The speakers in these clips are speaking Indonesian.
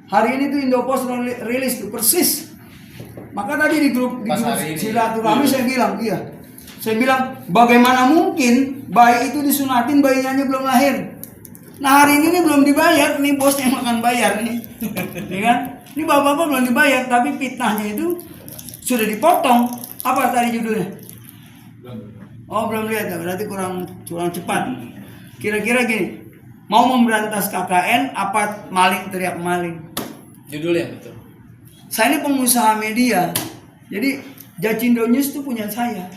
Hari ini tuh Indopos rilis tuh persis. Maka tadi di grup silaturahmi saya bilang, saya bilang bagaimana mungkin bayi itu disunatin bayinya belum lahir. Nah hari ini belum dibayar nih bosnya makan bayar nih, ya kan? Ini bapak-bapak belum dibayar tapi fitnahnya itu sudah dipotong. Apa tadi judulnya? Oh belum lihat ya, berarti kurang cepat. Kira-kira gini, mau memberantas KKN apa maling teriak maling? Judulnya betul. Saya ini pengusaha media, jadi Jacindo News itu punya saya.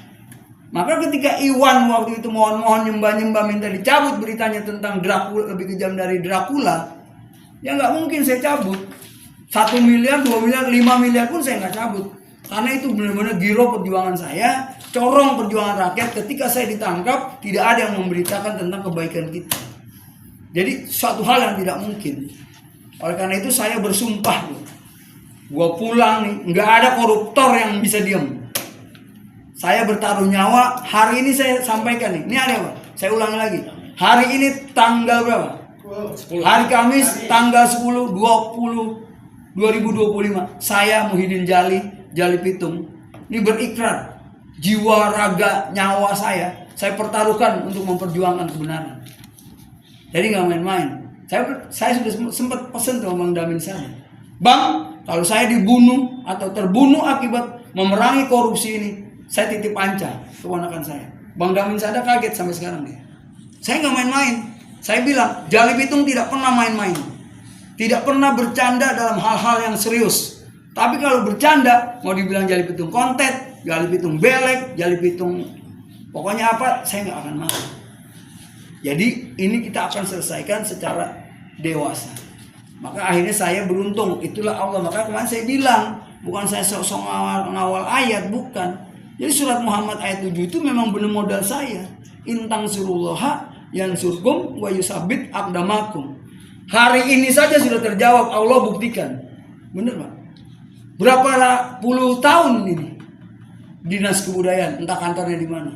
Maka ketika Iwan waktu itu mohon-mohon nyembah-nyembah minta dicabut beritanya tentang Dracula lebih kejam dari Dracula, ya nggak mungkin saya cabut. 1 miliar, 2 miliar, 5 miliar pun saya nggak cabut. Karena itu benar-benar giro perjuangan saya, corong perjuangan rakyat. Ketika saya ditangkap, tidak ada yang memberitakan tentang kebaikan kita. Jadi suatu hal yang tidak mungkin. Oleh karena itu saya bersumpah, gua pulang nih, nggak ada koruptor yang bisa diam. Saya bertaruh nyawa. Hari ini saya sampaikan nih, ini ada apa? Saya ulangi lagi. Hari ini tanggal berapa? 10. Hari Kamis tanggal 10 2025. Saya Muhyiddin Jali Pitung ini berikrar jiwa, raga, nyawa saya pertaruhkan untuk memperjuangkan kebenaran. Jadi nggak main-main. Saya sudah sempat pesan ke Bang Damin saya, Bang, kalau saya dibunuh atau terbunuh akibat memerangi korupsi ini, saya titip Anca, keponakan saya. Bang Damin saya kaget sampai sekarang dia. Saya nggak main-main. Saya bilang Jali Pitung tidak pernah main-main, tidak pernah bercanda dalam hal-hal yang serius. Tapi kalau bercanda, mau dibilang Jali Pitung konten, Jali Pitung belek, Jali Pitung pokoknya apa, saya nggak akan mau. Jadi ini kita akan selesaikan secara dewasa. Maka akhirnya saya beruntung, itulah Allah. Maka kemarin saya bilang, bukan saya sok-sok ngawal ayat, bukan. Jadi surat Muhammad ayat 7 itu memang benar modal saya. Intang surullaha yang surgum wa yusabit aqdamakum. Hari ini saja sudah terjawab, Allah buktikan. Bener Pak? Berapa puluh tahun ini dinas kebudayaan, entah kantornya di mana,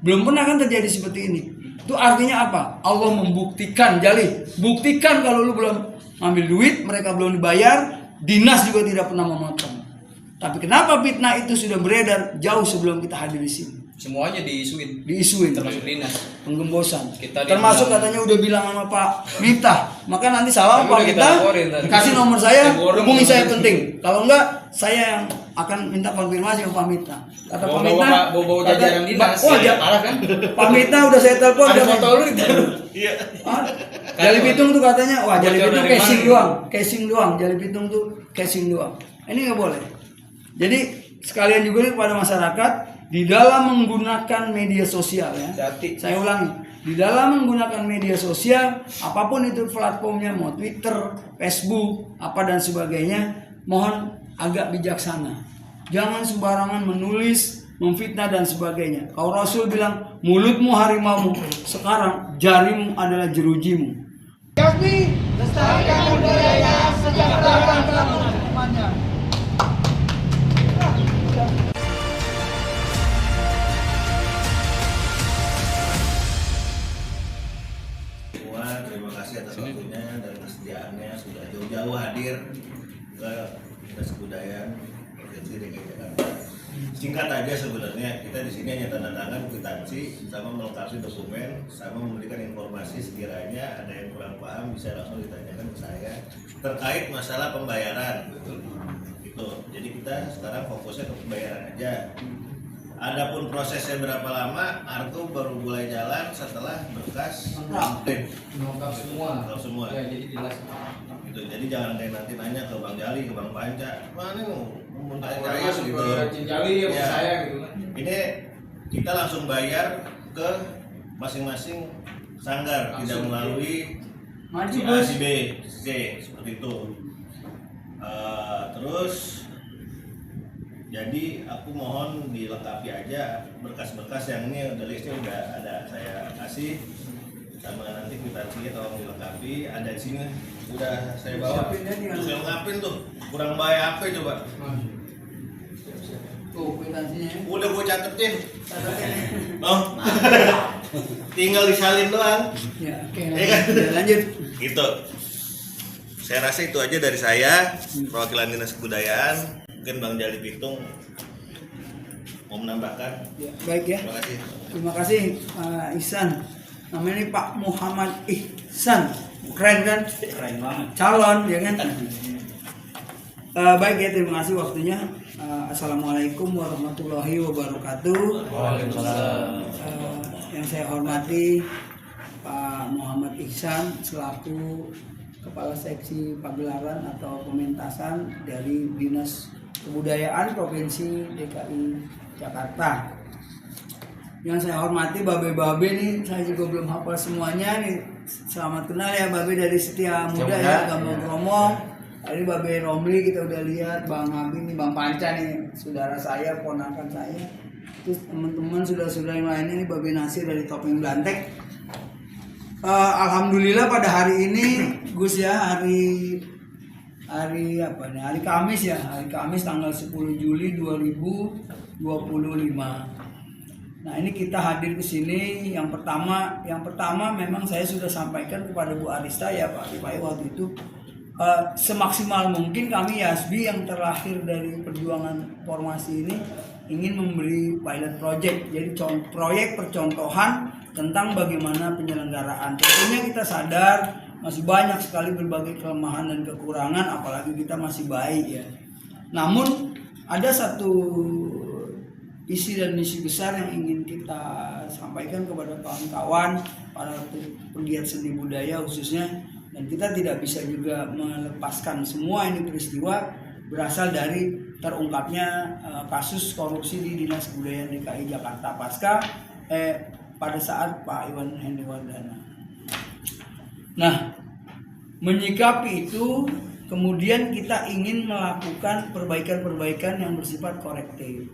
belum pernah kan terjadi seperti ini. Itu artinya apa? Allah membuktikan, Jali, buktikan kalau lu belum ambil duit, mereka belum dibayar, dinas juga tidak pernah memotong. Tapi kenapa fitnah itu sudah beredar jauh sebelum kita hadir di sini? Semuanya diisuin, termasuk dinas, penggembosan. Termasuk katanya udah bilang sama Pak Miftah. Maka nanti salah Pak Miftah, kasih nomor saya, hubungi saya penting. Kalau enggak, saya yang akan minta konfirmasi sama Pak Miftah. Kata Pak Miftah, bawa jajaran dinas. Parah kan? Pak Miftah udah saya telepon. Ada foto lu itu. Iya. Jali Pitung tuh katanya, wah Jali Pitung casing doang. Jali Pitung tuh casing doang. Ini nggak boleh. Jadi sekalian juga nih kepada masyarakat, di dalam menggunakan media sosial ya. Saya ulangi, di dalam menggunakan media sosial, apapun itu platformnya, mau Twitter, Facebook, apa dan sebagainya, mohon agak bijaksana. Jangan sembarangan menulis, memfitnah dan sebagainya. Kalau Rasul bilang, mulutmu harimaumu, sekarang jarimu adalah jerujimu. Yakni lestarikan budaya, sejahterakan kamu semuanya. Terima kasih atas waktunya dan kesediaannya sudah jauh-jauh hadir ke Dinas Kebudayaan Provinsi DKI Jakarta. Singkat aja sebenarnya, kita di sini hanya tanda tangan kwitansi sama melengkapi dokumen sama memberikan informasi sekiranya ada yang kurang paham bisa langsung ditanyakan ke saya terkait masalah pembayaran. Gitu. Jadi kita sekarang fokusnya ke pembayaran aja. Adapun prosesnya berapa lama, Artu baru mulai jalan setelah berkas Lengkap semua. Ya, jadi jelas. Gitu. Jadi jangan nanti nanya ke Bang Jali, ke Bang Panca, mana nih mau tanya gitu. Jali ya saya gitu kan. Ini kita langsung bayar ke masing-masing sanggar, tidak melalui si A, si B, si C, seperti itu. Terus jadi aku mohon dilengkapi aja berkas-berkas yang ini udah listnya udah ada saya kasih, sama nanti kwitansinya tolong dilengkapi. Ada di sini udah saya bawa. Terus saya lengkapin tuh, kurang bayar apa coba? Tuh kwitansinya. Udah gue catetin. Oh, tinggal disalin doang. Ya, oke. Lanjut. Gitu. Saya rasa itu aja dari saya, perwakilan Dinas Kebudayaan. Mungkin Bang Jali Pitung mau menambahkan. Ya, baik ya. Terima kasih. Terima kasih Pak Ihsan. Namanya ini Pak Muhammad Ihsan. Keren kan? Keren banget. Calon ya kan? Baik ya, terima kasih waktunya. Assalamualaikum warahmatullahi wabarakatuh. Waalaikumsalam. Yang saya hormati Pak Muhammad Ihsan selaku Kepala Seksi Pagelaran atau Pementasan dari Dinas Kebudayaan Provinsi DKI Jakarta. Yang saya hormati Babe-babe nih, saya juga belum hafal semuanya nih. Selamat kenal ya Babe dari Setia Muda ya, Gambang Kromong. Tadi Babe Romli kita udah lihat, Bang Abi nih, Bang Panca nih, saudara saya, ponakan saya. Terus teman-teman saudara-saudara yang lainnya nih, Babe Nasir dari Topeng Blantek. Alhamdulillah pada hari ini Gus ya, hari apa nih? Hari Kamis ya, hari Kamis tanggal 10 Juli 2025. Nah, ini kita hadir ke sini yang pertama memang saya sudah sampaikan kepada Bu Arista ya Pak Ipai waktu itu, semaksimal mungkin kami YASBI yang terlahir dari perjuangan formasi ini ingin memberi pilot project, jadi proyek percontohan tentang bagaimana penyelenggaraan. Tentunya kita sadar masih banyak sekali berbagai kelemahan dan kekurangan, apalagi kita masih baik ya. Namun ada satu isi dan misi besar yang ingin kita sampaikan kepada kawan-kawan para pegiat seni budaya khususnya, dan kita tidak bisa juga melepaskan semua ini peristiwa berasal dari terungkapnya kasus korupsi di Dinas Kebudayaan DKI Jakarta pada saat Pak Iwan Hendiwardana. Nah, menyikapi itu kemudian kita ingin melakukan perbaikan-perbaikan yang bersifat korektif.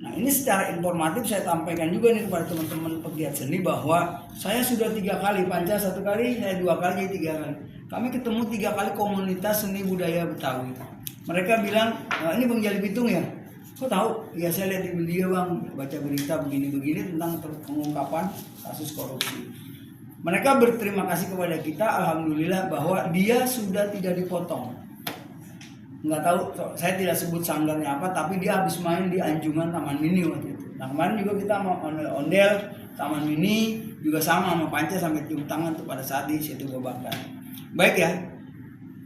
Nah, ini secara informatif saya sampaikan juga nih kepada teman-teman pegiat seni bahwa saya sudah 3 kali, Panca 1 kali, saya 2 kali, 3 kali. Kami ketemu 3 kali komunitas seni budaya Betawi. Mereka bilang, ini Bang Jali Pitung ya? Kok tahu? Ya saya lihat di media Bang, baca berita begini-begini tentang pengungkapan kasus korupsi. Mereka berterima kasih kepada kita, alhamdulillah bahwa dia sudah tidak dipotong. Nggak tahu, saya tidak sebut sanggarnya apa, tapi dia habis main di Anjungan Taman Mini waktu itu. Nah kemarin juga kita mau ondel Taman Mini juga sama Panca sampai cium tangan tuh pada saat di situ Babakan. Baik ya.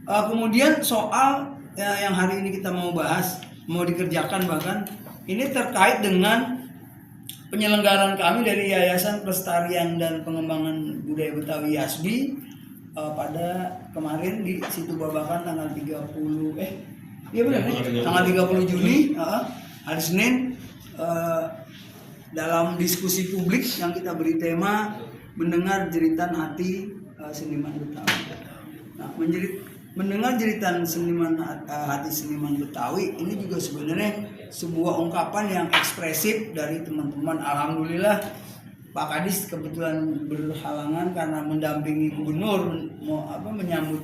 Kemudian soal yang hari ini kita mau bahas, mau dikerjakan bahkan ini terkait dengan penyelenggaraan kami dari Yayasan Pelestarian dan Pengembangan Budaya Betawi YASBI pada kemarin di situ Babakan tanggal 30 tanggal 30 Juni hari Senin, dalam diskusi publik yang kita beri tema mendengar jeritan hati seniman Betawi. Nah, mendengar jeritan hati seniman Betawi ini juga sebenarnya sebuah ungkapan yang ekspresif dari teman-teman. Alhamdulillah Pak Kadis kebetulan berhalangan karena mendampingi gubernur menyambut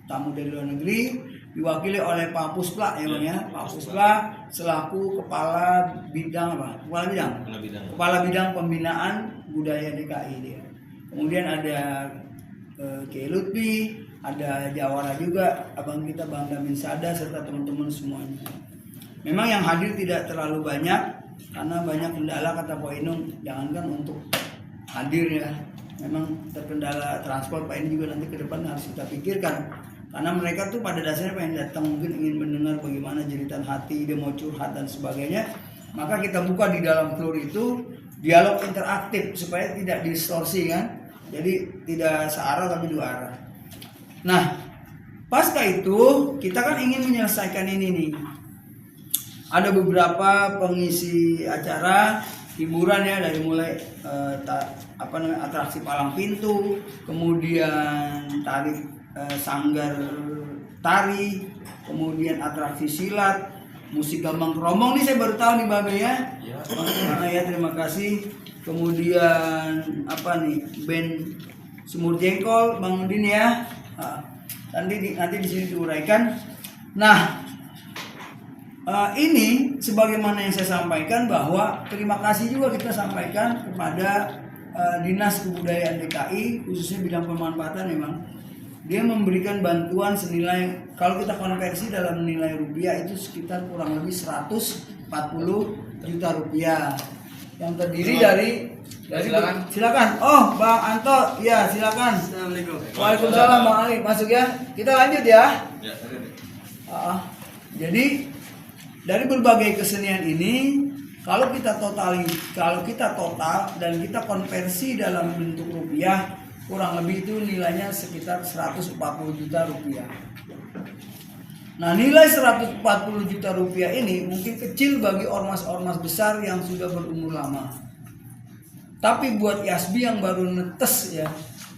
tamu dari luar negeri, diwakili oleh Pak Puspla ya Bang ya. Pak Puspla selaku kepala bidang Kepala bidang pembinaan budaya DKI dia. Kemudian ada Kiai Lutfi, ada Jawara juga, abang kita Bang Damin Sada serta teman-teman semuanya. Memang yang hadir tidak terlalu banyak karena banyak kendala, kata Pak Inung, jangankan untuk hadir ya, memang terkendala transport. Pak ini juga nanti ke depan harus kita pikirkan, karena mereka tuh pada dasarnya pengen datang, mungkin ingin mendengar bagaimana jeritan hati, dia mau curhat dan sebagainya. Maka kita buka di dalam floor itu dialog interaktif supaya tidak distorsi kan, jadi tidak searah tapi 2 arah. Nah, pasca itu kita kan ingin menyelesaikan ini nih. Ada beberapa pengisi acara hiburan ya, dari mulai atraksi palang pintu, kemudian sanggar tari, kemudian atraksi silat, musik Gambang Kromong nih saya baru tahu nih Babe ya. Ya terima kasih. Kemudian band Sumur Jengkol Bang Udin ya. Nanti di sini diuraikan. Nah, ini sebagaimana yang saya sampaikan bahwa terima kasih juga kita sampaikan kepada Dinas Kebudayaan DKI khususnya bidang pemanfaatan memang dia memberikan bantuan senilai, kalau kita konversi dalam nilai rupiah itu sekitar kurang lebih 140 juta rupiah yang terdiri dari silakan. Oh, Bang Anto, ya silakan. Assalamualaikum. Waalaikumsalam Bang Ali, masuk ya. Kita lanjut ya. Jadi dari berbagai kesenian ini kalau kita total dan kita konversi dalam bentuk rupiah, kurang lebih itu nilainya sekitar 140 juta rupiah. Nah, nilai 140 juta rupiah ini mungkin kecil bagi ormas-ormas besar yang sudah berumur lama. Tapi buat Yasbi yang baru netes ya,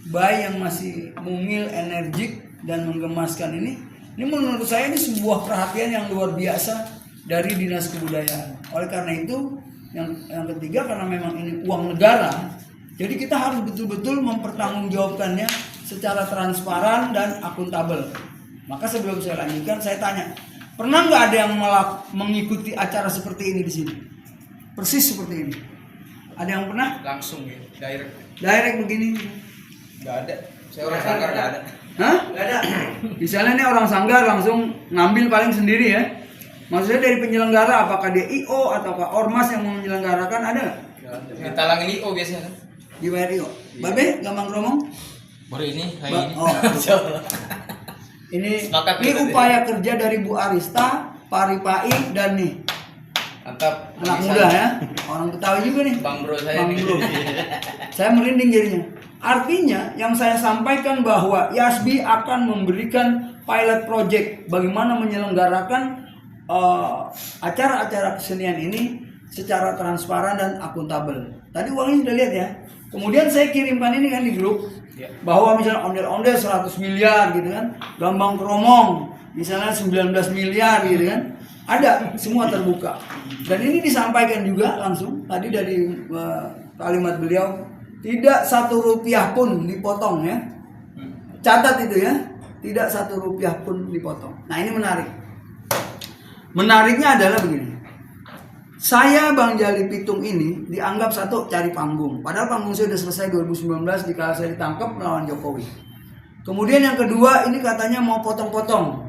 bayi yang masih mungil, energik dan menggemaskan ini menurut saya ini sebuah perhatian yang luar biasa dari Dinas Kebudayaan. Oleh karena itu, yang ketiga, karena memang ini uang negara, jadi kita harus betul-betul mempertanggungjawabkannya secara transparan dan akuntabel. Maka sebelum saya lanjutkan, saya tanya, pernah nggak ada yang mengikuti acara seperti ini di sini? Persis seperti ini. Ada yang pernah? Langsung ya, Direct begini? Nggak ada. Saya orang sanggar nggak ada. Hah? Nggak ada. Misalnya nih orang sanggar langsung ngambil paling sendiri ya. Maksudnya dari penyelenggara, apakah dia IO ataukah ormas yang mau menyelenggarakan, ada nggak? Ditalangin IO biasanya kan? Dibayar IO. Babe, gampang ngomong? Baru ini, hari ini. Oh. Ini upaya kerja dari Bu Arista, Pak Ripai, dan nih Mantap. anak muda ya, orang Betawi juga nih. Bang Bro saya Bang nih. Bro. Saya merinding jadinya. Artinya yang saya sampaikan bahwa Yasbi akan memberikan pilot project bagaimana menyelenggarakan acara-acara kesenian ini secara transparan dan akuntabel. Tadi uangnya sudah lihat ya. Kemudian saya kirimkan ini kan di grup bahwa misalnya ondel-ondel 100 miliar gitu kan, gambang kromong misalnya 19 miliar gitu kan, ada semua terbuka. Dan ini disampaikan juga langsung tadi dari kalimat beliau, tidak 1 rupiah pun dipotong ya. Catat itu ya, tidak 1 rupiah pun dipotong. Nah ini menarik. Menariknya adalah begini. Saya Bang Jali Pitung ini dianggap satu cari panggung. Padahal panggung saya sudah selesai 2019 dikala saya ditangkap melawan Jokowi. Kemudian yang kedua ini katanya mau potong-potong.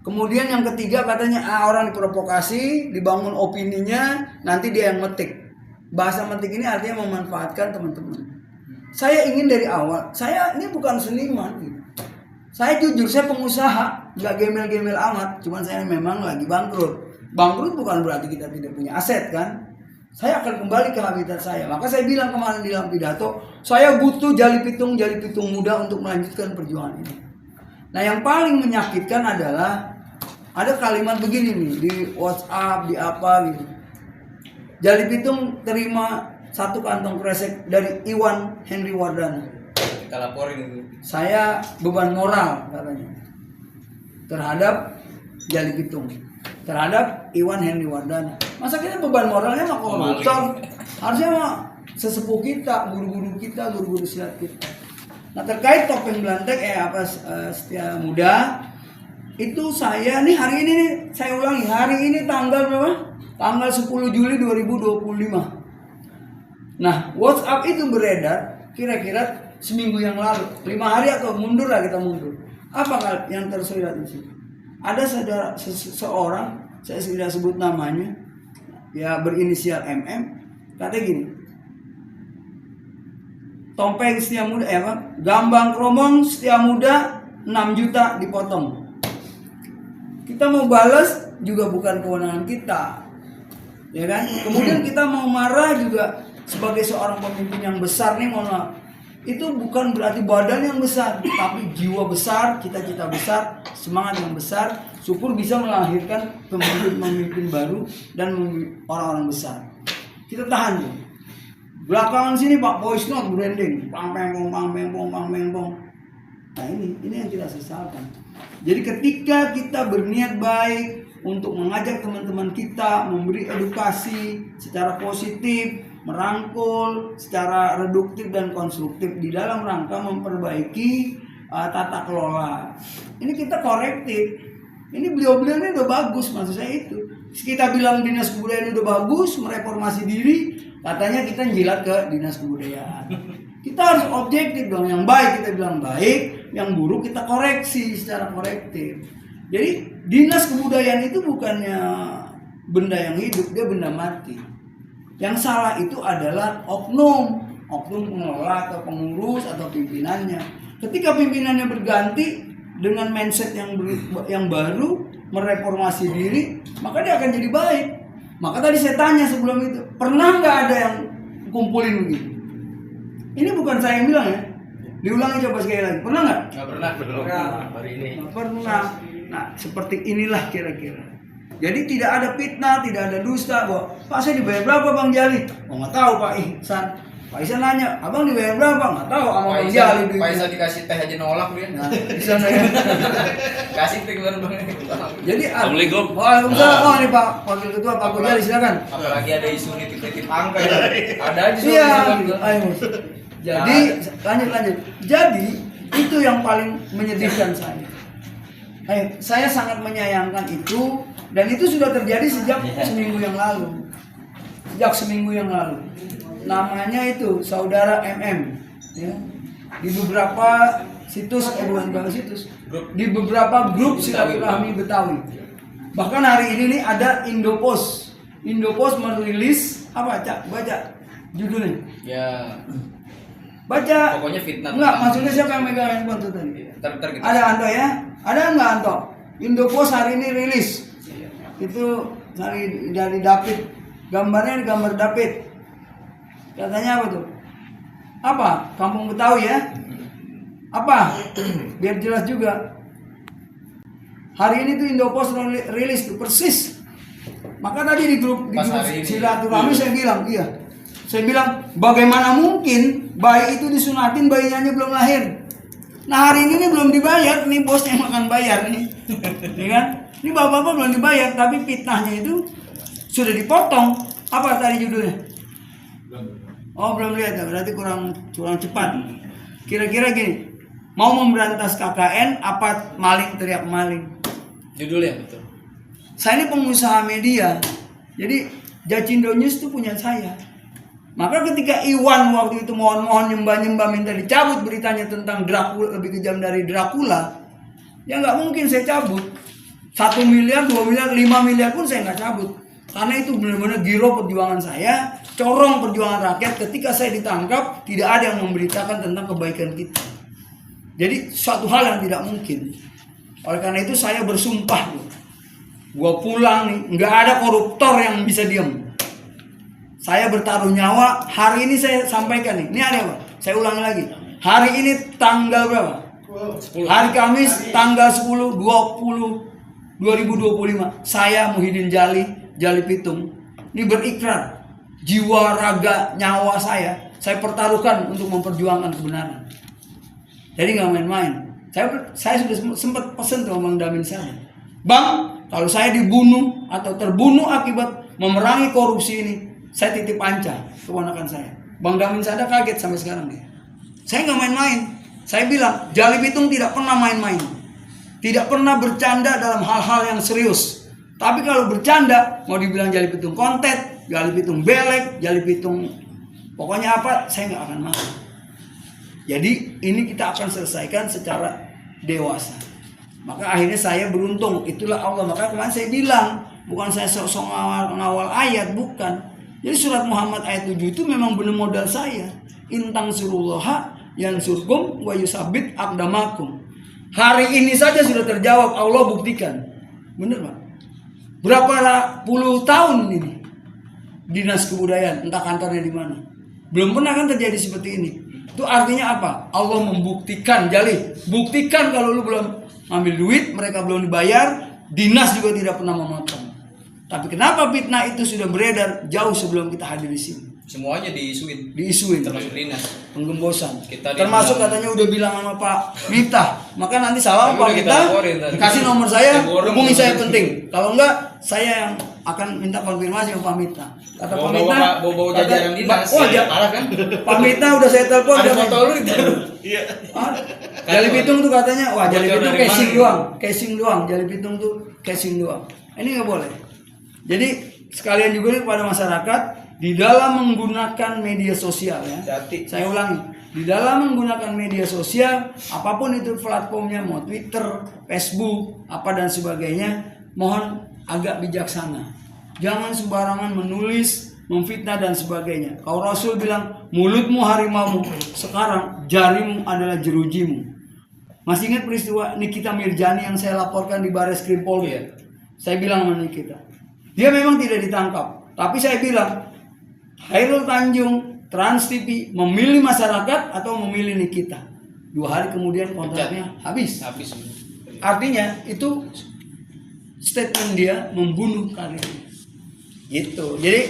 Kemudian yang ketiga katanya orang diprovokasi, dibangun opininya, nanti dia yang metik. Bahasa metik ini artinya memanfaatkan teman-teman. Saya ingin dari awal, saya ini bukan seniman gitu. Saya jujur, saya pengusaha, nggak gembel-gembel amat. Cuman saya memang lagi bangkrut. Bangkrut bukan berarti kita tidak punya aset kan. Saya akan kembali ke habitat saya. Maka saya bilang kemarin di dalam pidato, saya butuh Jali Pitung muda untuk melanjutkan perjuangan ini. Nah yang paling menyakitkan adalah ada kalimat begini nih di WhatsApp, di apa gitu. Jali Pitung terima 1 kantong kresek dari Iwan Henry Wardana. Kita laporin. Saya beban moral katanya terhadap Jali Pitung, terhadap Iwan Henry Wardana. Masa kita beban moralnya mah koruptor? Harusnya mah sesepuh kita, guru-guru kita, guru-guru silat kita. Nah terkait topeng belantek Setia Muda, itu saya nih hari ini nih, saya ulangi, hari ini tanggal berapa? Tanggal 10 Juli 2025. Nah WhatsApp itu beredar kira-kira seminggu yang lalu, 5 hari atau mundur lah, kita mundur. Apa yang tersirat di sini? Ada seseorang, saya tidak sebut namanya, ya berinisial MM, katanya gini, topeng Setia Muda, gambang kromong Setia Muda 6 juta dipotong. Kita mau balas juga bukan kewenangan kita, ya kan? Kemudian kita mau marah juga sebagai seorang pemimpin yang besar nih, mohon maaf, itu bukan berarti badan yang besar, tapi jiwa besar, cita-cita besar, semangat yang besar. Syukur bisa melahirkan pemimpin-pemimpin baru dan orang-orang besar. Kita tahan ya. Belakangan sini Pak Voice Note branding, pang peng pong. Nah ini yang kita sesalkan. Jadi ketika kita berniat baik untuk mengajak teman-teman kita, memberi edukasi secara positif, merangkul secara reduktif dan konstruktif di dalam rangka memperbaiki tata kelola. Ini kita korektif. Ini beliau-beliau ini udah bagus, maksud saya itu. Kita bilang Dinas Kebudayaan udah bagus, mereformasi diri, katanya kita jilat ke Dinas Kebudayaan. Kita harus objektif dong, yang baik kita bilang baik, yang buruk kita koreksi secara korektif. Jadi dinas kebudayaan itu bukannya benda yang hidup, dia benda mati. Yang salah itu adalah oknum pengelola atau pengurus atau pimpinannya. Ketika pimpinannya berganti dengan mindset yang baru, mereformasi diri, maka dia akan jadi baik. Maka tadi saya tanya sebelum itu, pernah nggak ada yang kumpulin begitu? Ini bukan saya yang bilang ya. Diulangi coba sekali lagi. Pernah nggak? Nggak pernah. Hari ini. Nggak pernah. Nah, seperti inilah kira-kira. Jadi tidak ada fitnah, tidak ada dusta. Bahwa, Pak saya dibayar berapa Bang Jali? Oh nggak tahu Pak Ihsan. Pak Ihsan nanya, abang dibayar berapa? Nggak tahu sama Bang Jali. Pak Ihsan dikasih teh aja nolak dia. Nah, di sana ya. Kasih teh kemarin Bang. Jadi Assalamualaikum. Waalaikumsalam. Oh ini Pak Wakil Ketua Pak Jali silakan. Apalagi ada isu nitip-nitip angka ya. Ada aja Iya. gitu. Ayo. Jadi lanjut. Jadi itu yang paling menyedihkan saya. Saya sangat menyayangkan itu dan itu sudah terjadi sejak seminggu yang lalu. Namanya itu Saudara MM ya. Di beberapa situs di beberapa grup silaturahmi Betawi. Bahkan hari ini nih ada Indopost merilis apa Cak? Baca judulnya. Ya. Baca. Pokoknya fitnah. Enggak, maksudnya siapa yang megang handphone tuh tadi? Ntar gitu. Ada Anto ya? Ada enggak Anto? Indopost hari ini rilis. Itu dari David. Gambarnya gambar David. Katanya apa tuh? Apa? Kampung Betawi ya? Apa? Biar jelas juga. Hari ini tuh Indopost rilis tuh persis. Maka tadi di grup silaturahmi saya bilang, iya. Saya bilang, bagaimana mungkin bayi itu disunatin, bayinya belum lahir. Nah hari ini belum dibayar, nih bosnya yang akan bayar nih. Ya kan? Ini bapak-bapak belum dibayar, tapi fitnahnya itu sudah dipotong. Apa tadi judulnya? Oh belum lihat ya, berarti kurang cepat. Kira-kira gini, mau memberantas KKN, apa maling teriak maling? Judulnya betul. Saya ini pengusaha media, jadi Jacindo News itu punya saya. Maka ketika Iwan waktu itu mohon nyembah minta dicabut beritanya tentang Dracula, lebih kejam dari Dracula, ya nggak mungkin saya cabut. 1 miliar, 2 miliar, 5 miliar pun saya nggak cabut. Karena itu benar-benar giro perjuangan saya, corong perjuangan rakyat. Ketika saya ditangkap, tidak ada yang memberitakan tentang kebaikan kita. Jadi suatu hal yang tidak mungkin. Oleh karena itu saya bersumpah, gua pulang nih, nggak ada koruptor yang bisa diam. Saya bertaruh nyawa. Hari ini saya sampaikan nih. Ini ada apa? Saya ulangi lagi. Hari ini tanggal berapa? 10. Hari Kamis tanggal 10 2025. Saya Muhyiddin Jali Pitung ini berikrar jiwa, raga, nyawa saya pertaruhkan untuk memperjuangkan kebenaran. Jadi nggak main-main. Saya sudah sempat pesan sama Bang Damin saya. Bang, kalau saya dibunuh atau terbunuh akibat memerangi korupsi ini, saya titip Anca, keponakan saya. Bang Damin Sada kaget sampai sekarang dia. Saya nggak main-main. Saya bilang, Jali Pitung tidak pernah main-main. Tidak pernah bercanda dalam hal-hal yang serius. Tapi kalau bercanda, mau dibilang Jali Pitung kontet, Jali Pitung belek, Jali Pitung pokoknya apa, saya nggak akan mau. Jadi ini kita akan selesaikan secara dewasa. Maka akhirnya saya beruntung. Itulah Allah. Maka kemarin saya bilang, bukan saya sok-sok ngawal ayat, bukan. Jadi surat Muhammad ayat 7 itu memang benar modal saya. Intang surullaha yang surgum wa yusabit aqdamakum. Hari ini saja sudah terjawab, Allah buktikan. Benar Pak? Berapa puluh tahun ini dinas kebudayaan, entah kantornya di mana. Belum pernah kan terjadi seperti ini. Itu artinya apa? Allah membuktikan, Jali. Buktikan kalau lu belum ngambil duit, mereka belum dibayar, dinas juga tidak pernah memotong. Tapi kenapa fitnah itu sudah beredar jauh sebelum kita hadir di sini? Semuanya Diisuin. termasuk dinas. Penggembosan. Kita termasuk dibilang, katanya udah bilang sama Pak Miftah. Maka nanti salah Tapi Pak udah kita Miftah, laporin tadi. kasih nomor saya, Diborong hubungi saya nomor. penting. Kalau enggak, saya yang akan minta konfirmasi sama Pak Miftah. Kata Pak Miftah, bawa jajaran dinas. Parah kan? Pak Miftah udah saya telepon. Ada dia foto lu itu. Iya. Jali Pitung tuh katanya, wah Jali Bocor Pitung dari casing doang. Jali Pitung tuh casing doang. Ini nggak boleh. Jadi sekalian juga nih kepada masyarakat di dalam menggunakan media sosial ya. Hati. Saya ulangi, di dalam menggunakan media sosial, apapun itu platformnya, mau Twitter, Facebook, apa dan sebagainya, mohon agak bijaksana. Jangan sembarangan menulis, memfitnah dan sebagainya. Kalau Rasul bilang, mulutmu harimaumu, sekarang jarimu adalah jerujimu. Masih ingat peristiwa Nikita Mirjani yang saya laporkan di Baris Krim Polri ya? Saya bilang sama Nikita, dia memang tidak ditangkap, tapi saya bilang, Khairul Tanjung, Trans TV memilih masyarakat atau memilih Nikita. 2 hari kemudian kontraknya habis. Artinya itu statement dia membunuh karirnya. Gitu. Jadi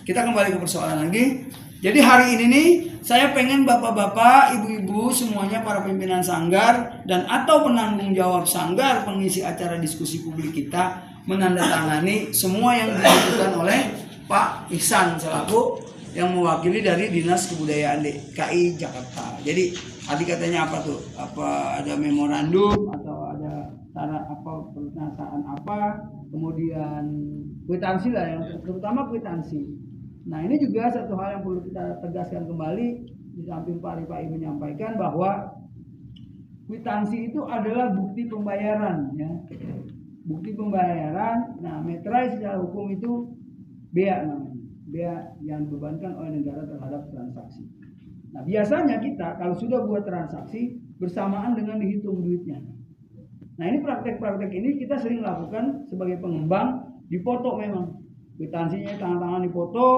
kita kembali ke persoalan lagi. Jadi hari ini nih saya pengen bapak-bapak, ibu-ibu semuanya para pimpinan sanggar dan atau penanggung jawab sanggar pengisi acara diskusi publik kita menandatangani semua yang dilakukan oleh Pak Ihsan selaku yang mewakili dari Dinas Kebudayaan DKI Jakarta. Jadi tadi katanya apa tuh? Apa ada memorandum atau ada syarat apa pernyataan apa? Kemudian kwitansi lah yang terutama kwitansi. Nah ini juga satu hal yang perlu kita tegaskan kembali di samping Pak Rifai menyampaikan bahwa kwitansi itu adalah bukti pembayaran ya. Bukti pembayaran. Nah meterai secara hukum itu bea namanya. Bea yang dibebankan oleh negara terhadap transaksi. Nah biasanya kita kalau sudah buat transaksi bersamaan dengan dihitung duitnya. Nah ini praktek-praktek ini kita sering lakukan sebagai pengembang, dipoto memang. Kwitansinya tangan-tangan dipoto,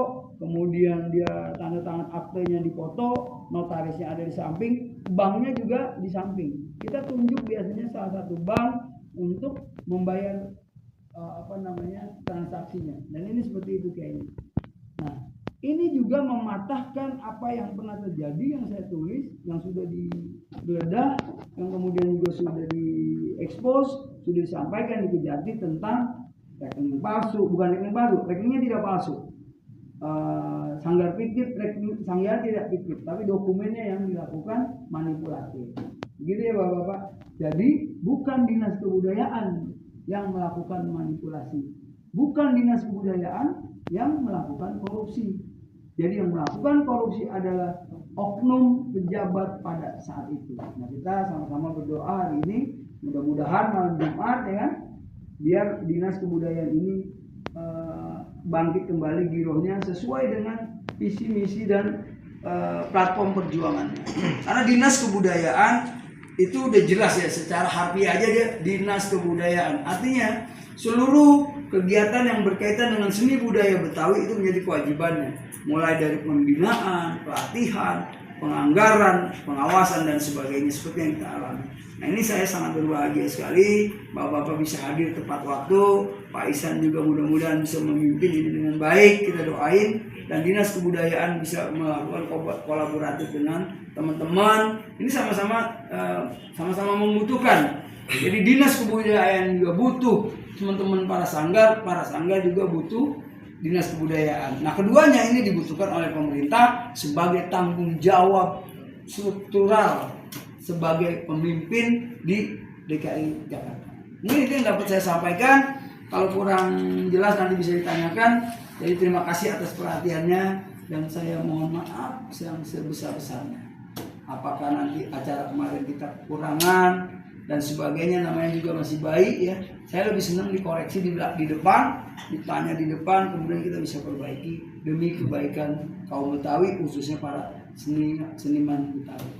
kemudian dia tanda tangan aktenya dipoto, notarisnya ada di samping, banknya juga di samping. Kita tunjuk biasanya salah satu bank untuk membayar transaksinya. Dan ini seperti itu kayaknya. Nah, ini juga mematahkan apa yang pernah terjadi yang saya tulis, yang sudah digeledah, yang kemudian juga sudah diekspos, sudah disampaikan di Kejati tentang rekening palsu, bukan rekening palsu, rekeningnya tidak palsu. Sanggar fiktif, sanggar tidak fiktif, tapi dokumennya yang dilakukan manipulatif. Begitu ya Bapak-bapak. Jadi bukan Dinas Kebudayaan yang melakukan manipulasi, bukan Dinas Kebudayaan yang melakukan korupsi. Jadi yang melakukan korupsi adalah oknum pejabat pada saat itu. Nah kita sama-sama berdoa hari ini, mudah-mudahan malam Jumat ya kan, biar Dinas Kebudayaan ini bangkit kembali girohnya sesuai dengan visi misi dan platform perjuangannya. Karena Dinas Kebudayaan itu udah jelas ya, secara harfiah aja dia Dinas Kebudayaan. Artinya seluruh kegiatan yang berkaitan dengan seni budaya Betawi itu menjadi kewajibannya. Mulai dari pembinaan, pelatihan, penganggaran, pengawasan dan sebagainya seperti yang kita alami. Nah ini saya sangat berbahagia sekali Bapak-bapak bisa hadir tepat waktu. Pak Ihsan juga mudah-mudahan bisa memimpin ini dengan baik, kita doain. Dan Dinas Kebudayaan bisa melakukan kolaboratif dengan teman-teman. Ini sama-sama membutuhkan. Jadi Dinas Kebudayaan juga butuh teman-teman para sanggar juga butuh Dinas Kebudayaan. Nah keduanya ini dibutuhkan oleh pemerintah sebagai tanggung jawab struktural sebagai pemimpin di DKI Jakarta. Ini yang dapat saya sampaikan. Kalau kurang jelas nanti bisa ditanyakan. Jadi terima kasih atas perhatiannya dan saya mohon maaf yang sebesar-besarnya. Apakah nanti acara kemarin kita kekurangan dan sebagainya, namanya juga masih baik ya. Saya lebih senang dikoreksi di depan, ditanya di depan, kemudian kita bisa perbaiki demi kebaikan kaum Betawi, khususnya para seniman Betawi.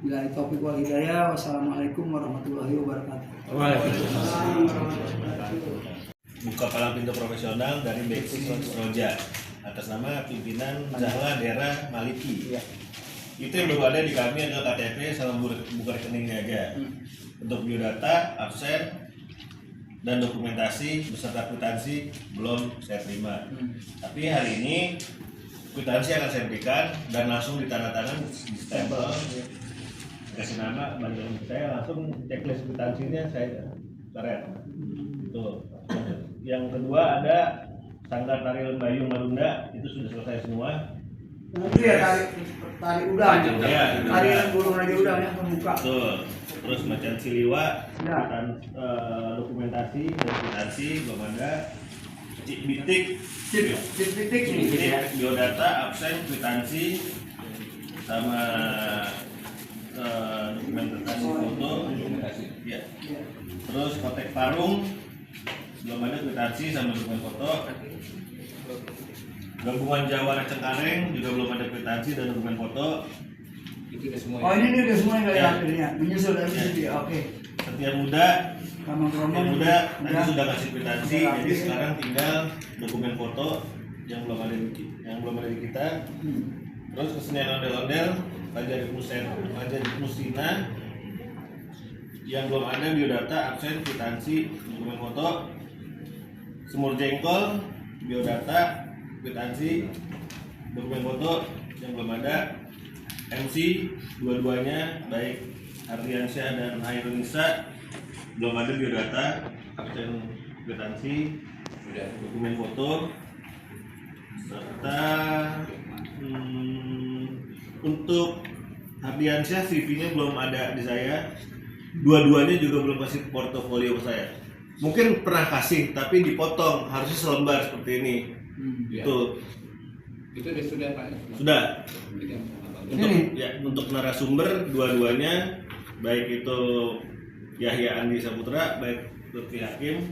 Bila taufiq wal hidayah, wassalamualaikum warahmatullahi wabarakatuh. Waalaikumsalam. Buka palang pintu profesional dari Beksi Roja atas nama pimpinan Zahla Dera Maliki. Itu yang baru ada di kami adalah KTP sama buka rekeningnya aja. Untuk biodata, absen, dan dokumentasi beserta kwitansi belum saya terima. Tapi hari ini kwitansi akan saya berikan dan langsung ditandatangan di stempel. Kasih nama bagian saya, langsung checklist kwitansinya saya coret. Itu. Yang kedua ada Sanggar Tari Lembayung Marunda, itu sudah selesai semua. Nanti ya tari udang, tari burung raja udang yang pembuka. Betul. Terus Macan Siliwa, ya. Dokumentasi dan kwitansi belum ada. Cip bitik, Cip bitik, biodata, absen, kwitansi, sama dokumen kwitansi foto, ya. Terus kotek parung belum ada kwitansi sama dokumen foto. Gabungan Jawara Cengkareng juga belum ada kwitansi dan dokumen foto. Itu udah semua. Oh ini udah semua yang Ya. akhirnya menyusul dari situ ya. Oke. Setia Muda, Kamang Setia Kromong Muda tadi udah. sudah kasih kwitansi, Udah jadi rapi. sekarang tinggal dokumen foto yang belum ada di kita. Terus kesenian ondel-ondel, Fajar Mustina yang belum ada biodata, absen, kwitansi, dokumen foto. Semur Jengkol, biodata, kwitansi, dokumen foto yang belum ada. MC dua-duanya baik Ardiansyah dan Hairunisa belum ada biodata, absen, kwitansi, dokumen foto, serta untuk Ardiansyah CV-nya belum ada di saya. Dua-duanya juga belum kasih portofolio ke saya. Mungkin pernah kasih tapi dipotong, harusnya selembar seperti ini. Itu sudah Pak. sudah. Untuk Ini. ya, untuk narasumber dua-duanya baik itu Yahya Andi Saputra, baik Lutfi Hakim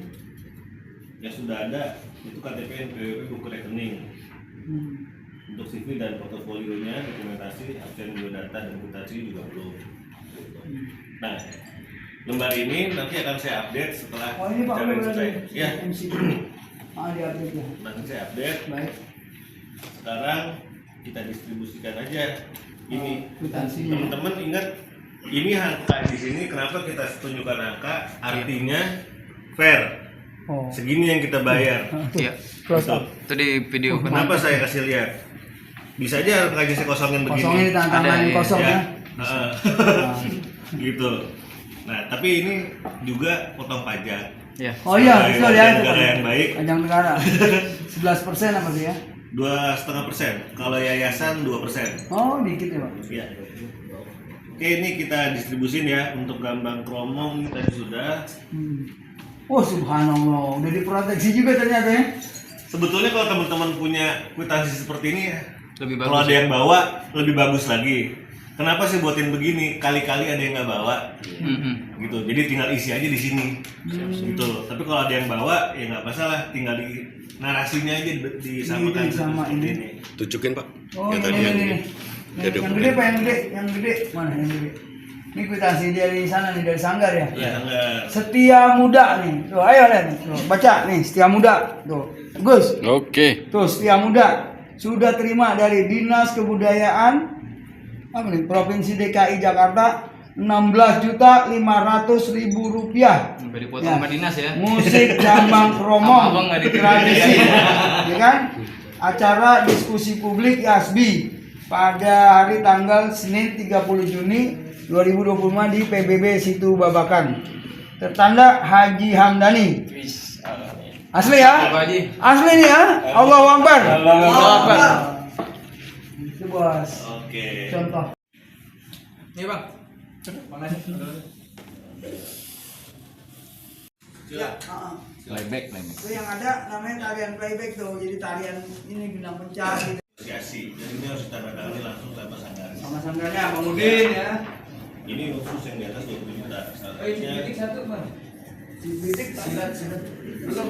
yang sudah ada itu KTP, NPWP, buku rekening. Untuk CV dan portofolionya, dokumentasi, absen biodata dan kwitansi juga belum. Nah, lembar ini nanti akan saya update setelah Oh ini Pak jalan udah selesai. ada Ya, MC. Ah di update ya. nanti saya update. Baik. Sekarang kita distribusikan aja ini. Kwitansinya. Teman-teman ingat ini angka di sini kenapa kita tunjukkan angka? Artinya fair. Oh. Segini yang kita bayar. Iya. Close Gitu. up. Itu di video kan. Kenapa saya kasih lihat? Bisa aja angkanya saya kosongin begini. Kosongin di tangan Ada, iya. kosong ya. Heeh. Gitu. Nah, tapi ini juga potong pajak. Iya. Oh iya, Sebagai betul ya. warga negara yang baik. Pajak negara. 11% apa sih ya? 2,5%. Kalau yayasan 2%. Oh dikit ya Pak. Ya. Oke, ini kita distribusin ya untuk Gambang Kromong tadi sudah. Oh subhanallah, udah diproteksi juga ternyata ya. Sebetulnya kalau teman-teman punya kwitansi seperti ini ya, Lebih kalau bagus. ada yang bawa lebih bagus lagi. Kenapa sih buatin begini? Kali-kali ada yang nggak bawa, gitu. Jadi tinggal isi aja di sini, gitu. Tapi kalau ada yang bawa ya nggak masalah, tinggal di narasinya aja disamakan Sama seperti ini. Tunjukin Pak. Oh Yang tadi ini yang ini. ini. Yang gede Pak, yang gede, yang gede. Mana yang gede? Ini kwitansi dari sana nih, dari Sanggar ya. Ya, enggak. Setia Muda nih. Tuh, ayo lihat nih. Tuh, baca nih, Setia Muda. Tuh. Gus. Oke. Tuh, Setia Muda sudah terima dari Dinas Kebudayaan apa nih? Provinsi DKI Jakarta 16.500.000 rupiah. Sampai dipotong sama dinas ya. Musik Gambang Kromong Abang nggak diterima. tradisi, ya kan? Acara diskusi publik YASBI pada hari tanggal Senin 30 Juni 2025 di PBB Situ Babakan. Tertanda Haji Hamdani. Asli ya? Pak Haji. Asli nih ya? Allahu Akbar. Allahu Akbar. Itu bos. Oke. Contoh. Nih Bang. Makasih. Ya, Playback. itu yang ada namanya tarian playback tuh. Jadi tarian ini bintang pencar gitu. Asosiasi. Jadi ini harus ditandatangani langsung sama Sanggar. Sama sanggarnya Bang Udin ya. Ini khusus yang di atas 20 juta. Seharusnya satu Bang. Si Bidik silat. Belum.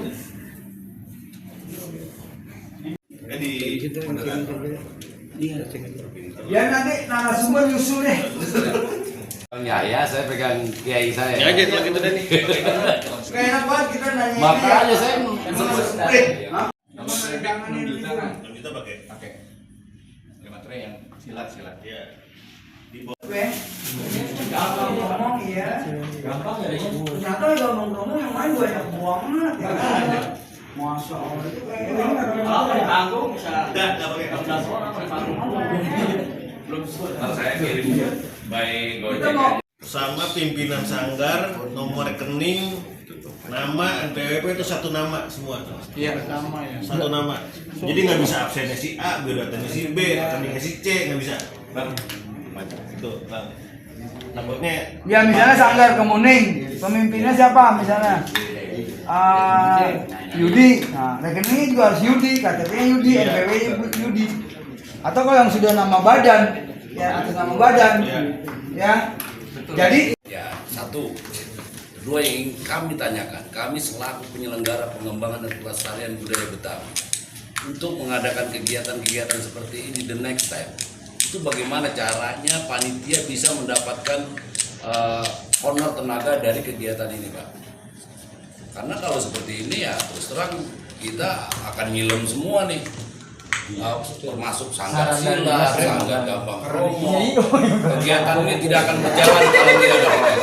di Iya. Ya nanti narasumber nyusul deh. Ya, saya pegang kiai saya. Ya aja kalau gitu Dani. Kayak enak banget kita nanya. Makanya saya Hah? Tangan ini gitu. kita pakai. Baterai yang silat. Ya. Di bawah. Oke. Gampang ngomong iya. Gampang ya. Ternyata gampang ngomong yang lain banyak banget ya. Masya Allah itu kayak ini Tanggung bisa. Enggak pakai. 16 orang pakai tanggung. Belum saya kirim by kita Gojek. mau Sama pimpinan Sanggar, nomor rekening, nama, NPWP itu satu nama semua. Iya, sama ya. Satu nama. Jadi nggak bisa absennya si A, biodatanya si B, rekeningnya si C, nggak bisa. Bang, itu bang. Takutnya ya misalnya Sanggar Kemuning, pemimpinnya siapa misalnya? Yudi, nah rekeningnya juga harus Yudi, KTP-nya Yudi, Iya. NPW-nya Yudi. Atau kalau yang sudah nama badan, ya atas nama badan. Ya. Ya. Jadi Ya, satu. Kedua yang ingin kami tanyakan, kami selaku penyelenggara pengembangan dan pelestarian budaya Betawi untuk mengadakan kegiatan-kegiatan seperti ini the next time, itu bagaimana caranya panitia bisa mendapatkan honor tenaga dari kegiatan ini, Pak? Karena kalau seperti ini ya terus terang kita akan ngilang semua nih. Termasuk sanggar silat, sanggar gampang promo. Kegiatan ini tidak akan berjalan kalau tidak ada honor.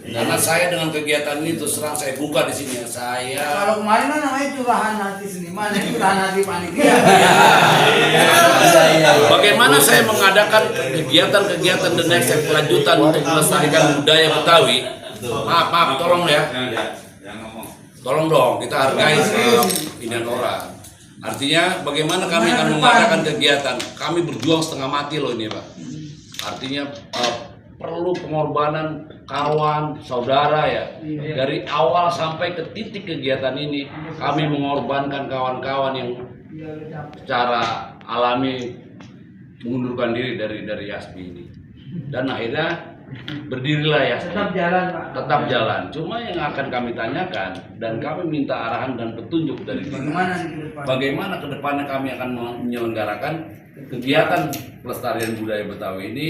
Karena saya dengan kegiatan ini terus terang saya buka di sini. Saya kalau kemarin kan namanya curahan hati seniman, ini curahan hati panitia. bagaimana saya mengadakan kegiatan-kegiatan the next step kelanjutan untuk melestarikan budaya Betawi. Maaf, tolong ya. Tolong dong, kita hargai pilihan orang. Artinya bagaimana kami akan mengadakan kegiatan? Kami berjuang setengah mati loh ini, Pak. Artinya perlu pengorbanan kawan, saudara ya. Dari awal sampai ke titik kegiatan ini, kami mengorbankan kawan-kawan yang secara alami mengundurkan diri dari YASPI ini. Dan akhirnya berdirilah YASPI. Tetap jalan. Cuma yang akan kami tanyakan dan kami minta arahan dan petunjuk dari bagaimana ke depannya kami akan menyelenggarakan kegiatan pelestarian budaya Betawi ini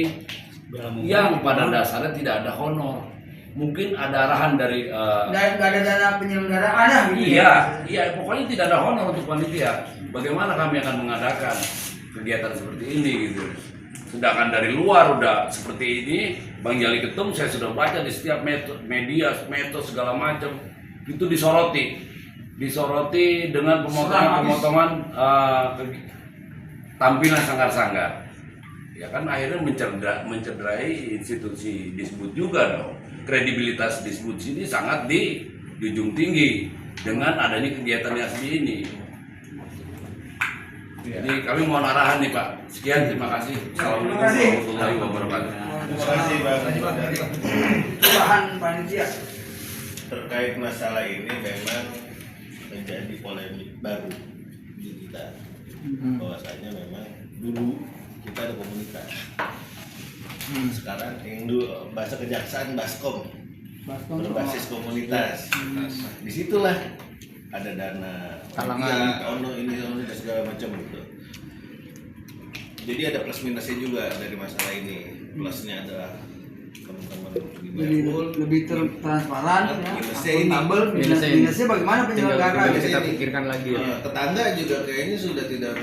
yang pada dasarnya tidak ada honor. Mungkin ada arahan dari nggak ada dana penyelenggaraan ya gitu. Iya, pokoknya tidak ada honor untuk panitia. Bagaimana kami akan mengadakan kegiatan seperti ini gitu. Sedangkan dari luar udah seperti ini, Bang Jali Ketum saya sudah baca di setiap media, segala macam itu disoroti dengan pemotongan tampilan sanggar-sanggar. Ya kan akhirnya mencederai institusi Disbud juga dong. Kredibilitas Disbud ini sangat dijunjung tinggi dengan adanya kegiatan YASPI ini. Jadi kami mohon arahan nih Pak. Sekian, terima kasih. Assalamualaikum warahmatullahi wabarakatuh. Terima kasih Bang. Curahan panitia. Terkait masalah ini memang menjadi polemik baru di kita. Bahwasanya memang dulu kita ada komunitas. Sekarang yang dulu bahasa kejaksaan Baskom berbasis komunitas. Disitulah ada dana talangan, ini dan segala macam gitu. Jadi ada plus minusnya juga dari masalah ini. Plusnya adalah teman-teman lebih transparan, akuntabel. Minusnya bagaimana penyelenggaraan? Kita pikirkan lagi. Tetangga juga kayaknya sudah tidak